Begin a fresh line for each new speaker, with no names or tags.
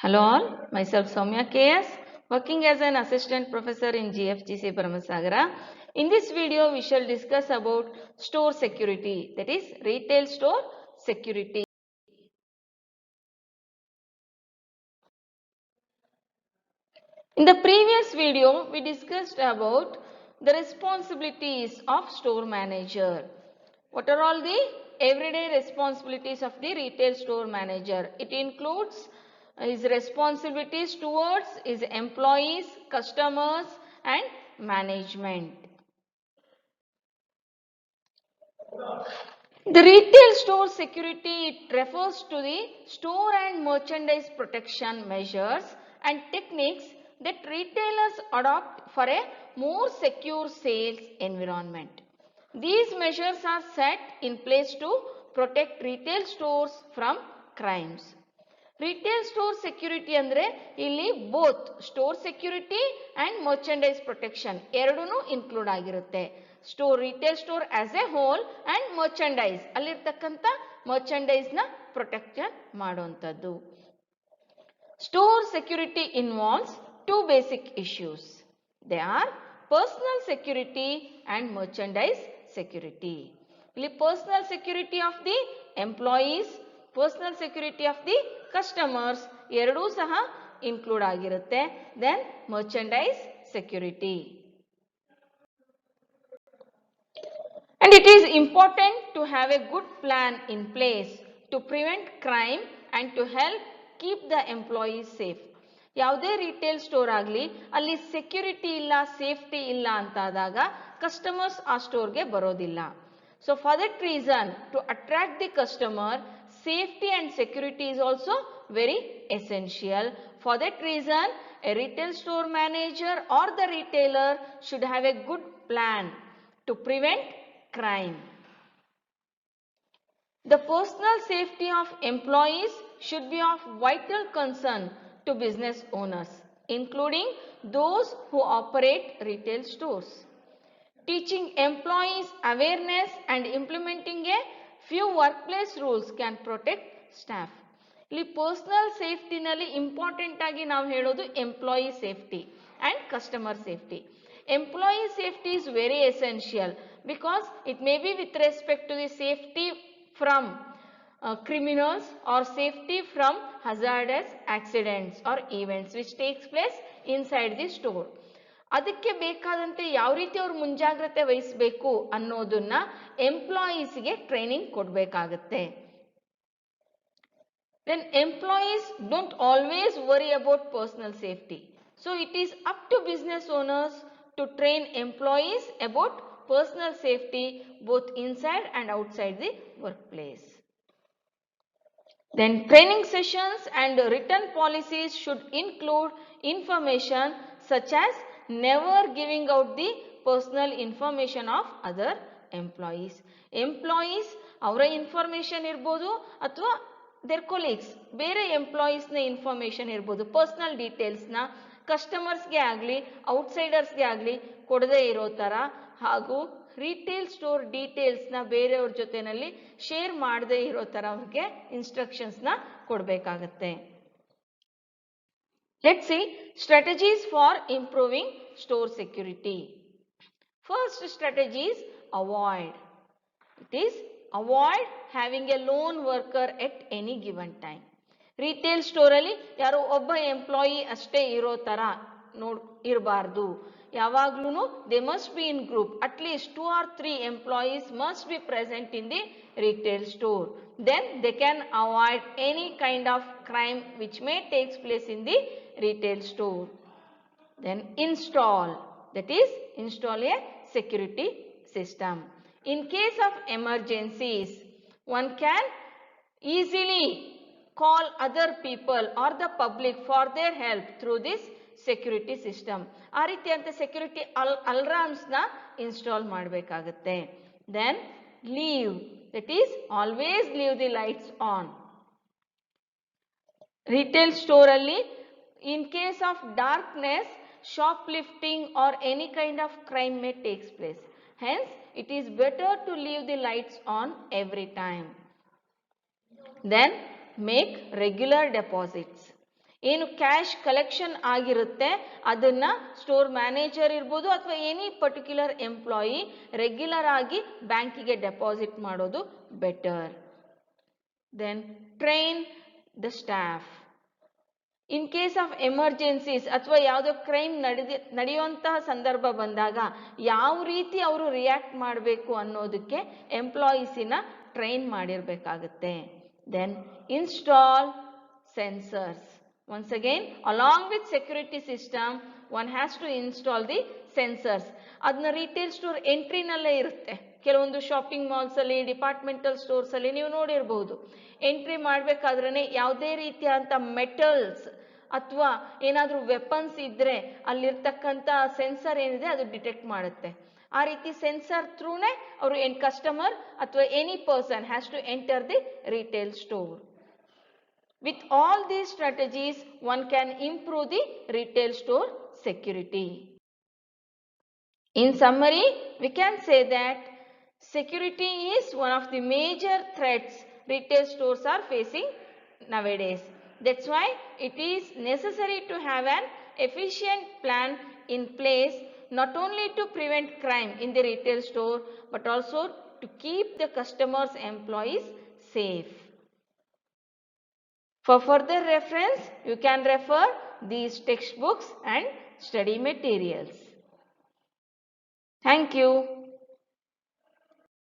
Hello all, myself Soumya KS, working as an assistant professor in GFGC Paramasagara. In this video, we shall discuss about store security, that is retail store security. In the previous video, we discussed about the responsibilities of store manager. What are all the everyday responsibilities of the retail store manager? It includes his responsibilities towards his employees, customers and management. The retail store security refers to the store and merchandise protection measures and techniques that retailers adopt for a more secure sales environment. These measures are set in place to protect retail stores from crimes. Retail store security ಅಂದರೆ ಇಲ್ಲಿ both store security and merchandise protection ಎರಡೂ include ಆಗಿರುತ್ತೆ. Retail store as a whole and merchandise ಅಲ್ಲಿರ್ತಕ್ಕಂಥ merchandise ನ protection ಮಾಡುವಂಥದ್ದು. Store security involves two basic issues. They are personal security and merchandise security. ಇಲ್ಲಿ personal security of the employees, personal security of the customers ಎರಡೂ ಸಹ include ಆಗಿರುತ್ತೆ. Then merchandise security. And it is important to have a good plan in place to prevent crime and to help keep the employees safe. ಯಾವುದೇ retail store ಆಗಲಿ ಅಲ್ಲಿ security ಇಲ್ಲ, safety ಇಲ್ಲ ಅಂತಾದಾಗ customers ಆ ಸ್ಟೋರ್ಗೆ ಬರೋದಿಲ್ಲ. So for that reason to attract the customer, safety and security is also very essential. For that reason, a retail store manager or the retailer should have a good plan to prevent crime. The personal safety of employees should be of vital concern to business owners, including those who operate retail stores. Teaching employees awareness and implementing a few workplace rules can protect staff. ಇಲ್ಲಿ personal ಸೇಫ್ಟಿನಲ್ಲಿ important ಆಗಿ ನಾವು ಹೇಳೋದು employee safety and customer safety. Employee safety is very essential because it may be with respect to the safety from criminals or safety from hazardous accidents or events which takes place inside the store. ಅದಕ್ಕೆ ಬೇಕಾದಂತೆ ಯಾವ ರೀತಿ ಅವ್ರು ಮುಂಜಾಗ್ರತೆ ವಹಿಸಬೇಕು ಅನ್ನೋದನ್ನ ಎಂಪ್ಲಾಯೀಸ್ಗೆ training ಕೊಡಬೇಕಾಗತ್ತೆ. Then employees don't always worry about personal safety. So it is up to business owners to train employees about personal safety both inside and outside the workplace. Then training sessions and written policies should include information such as never giving out the personal information of other employees. Employees ಅವರ information ಇರ್ಬೋದು ಅಥವಾ their colleagues ಬೇರೆ ಎಂಪ್ಲಾಯೀಸ್ನ information ಇರ್ಬೋದು, personal ಡೀಟೇಲ್ಸ್ನ ಕಸ್ಟಮರ್ಸ್ಗೆ ಆಗಲಿ ಔಟ್ಸೈಡರ್ಸ್ಗೆ ಆಗಲಿ ಕೊಡದೇ ಇರೋ ಥರ ಹಾಗೂ ರಿಟೇಲ್ ಸ್ಟೋರ್ ಡೀಟೇಲ್ಸ್ನ ಬೇರೆಯವ್ರ ಜೊತೆನಲ್ಲಿ ಶೇರ್ ಮಾಡದೇ ಇರೋ ಥರ ಅವ್ರಿಗೆ ಇನ್ಸ್ಟ್ರಕ್ಷನ್ಸ್ನ ಕೊಡಬೇಕಾಗತ್ತೆ. Let's see strategies for improving store security. First strategy is avoid. It is avoid having a lone worker at any given time. Retail ಸ್ಟೋರಲ್ಲಿ ಯಾರೋ ಒಬ್ಬ ಎಂಪ್ಲಾಯಿ ಅಷ್ಟೇ ಇರೋ ಥರ ಇರಬಾರ್ದು. ಯಾವಾಗ್ಲೂ they must be in group. At least 2 or 3 employees must be present in the retail store. Then they can avoid any kind of crime which may takes place in the retail store. Then install, that is install a security system. In case of emergencies, one can easily call other people or the public for their help through this security system. ಆ ರೀತಿಯಂತ security ಅಲಾರ್ಮ್ಸ್ನ install ಮಾಡಬೇಕಾಗುತ್ತೆ. Then leave, that is always leave the lights on. Retail store ಅಲ್ಲಿ in case of darkness, shoplifting or any kind of crime may takes place. Hence, it is better to leave the lights on every time. Then make regular deposits. ಏನು cash collection ಆಗಿರುತ್ತೆ ಅದನ್ನ store manager ಇರ್ಬೋದು ಅಥವಾ any particular employee regular ಆಗಿ ಬ್ಯಾಂಕಿಗೆ deposit ಮಾಡೋದು better. Then train the staff. In case of emergencies ಅಥವಾ ಯಾವುದೋ ಕ್ರೈಮ್ ನಡೆಯುವಂತಹ ಸಂದರ್ಭ ಬಂದಾಗ ಯಾವ ರೀತಿ ಅವರು ರಿಯಾಕ್ಟ್ ಮಾಡಬೇಕು ಅನ್ನೋದಕ್ಕೆ ಎಂಪ್ಲಾಯೀಸಿನ ಟ್ರೈನ್ ಮಾಡಿರಬೇಕಾಗುತ್ತೆ. Then install sensors. Once again, along with security system, one has to install the sensors. ಅದನ್ನ ರಿಟೇಲ್ ಸ್ಟೋರ್ ಎಂಟ್ರಿನಲ್ಲೇ ಇರುತ್ತೆ. ಕೆಲವೊಂದು ಶಾಪಿಂಗ್ ಮಾಲ್ಸ್ ಅಲ್ಲಿ, ಡಿಪಾರ್ಟ್ಮೆಂಟಲ್ ಸ್ಟೋರ್ಸ್ ಅಲ್ಲಿ ನೀವು ನೋಡಿರಬಹುದು, ಎಂಟ್ರಿ ಮಾಡಬೇಕಾದ್ರೆ ಯಾವುದೇ ರೀತಿಯಾದಂಥ ಮೆಟಲ್ಸ್ ಅಥವಾ ಏನಾದರೂ ವೆಪನ್ಸ್ ಇದ್ರೆ ಅಲ್ಲಿರ್ತಕ್ಕಂಥ ಸೆನ್ಸರ್ ಏನಿದೆ ಅದು ಡಿಟೆಕ್ಟ್ ಮಾಡುತ್ತೆ. ಆ ರೀತಿ ಸೆನ್ಸರ್ ಥ್ರೂನೇ ಅವರು ಕಸ್ಟಮರ್ ಅಥವಾ any person has to enter the retail store. With all these strategies, one can improve the retail store security. In summary, we can say that security is one of the major threats retail stores are facing nowadays. That's why it is necessary to have an efficient plan in place, not only to prevent crime in the retail store, but also to keep the customers' employees safe. For further reference, you can refer these textbooks and study materials. Thank you.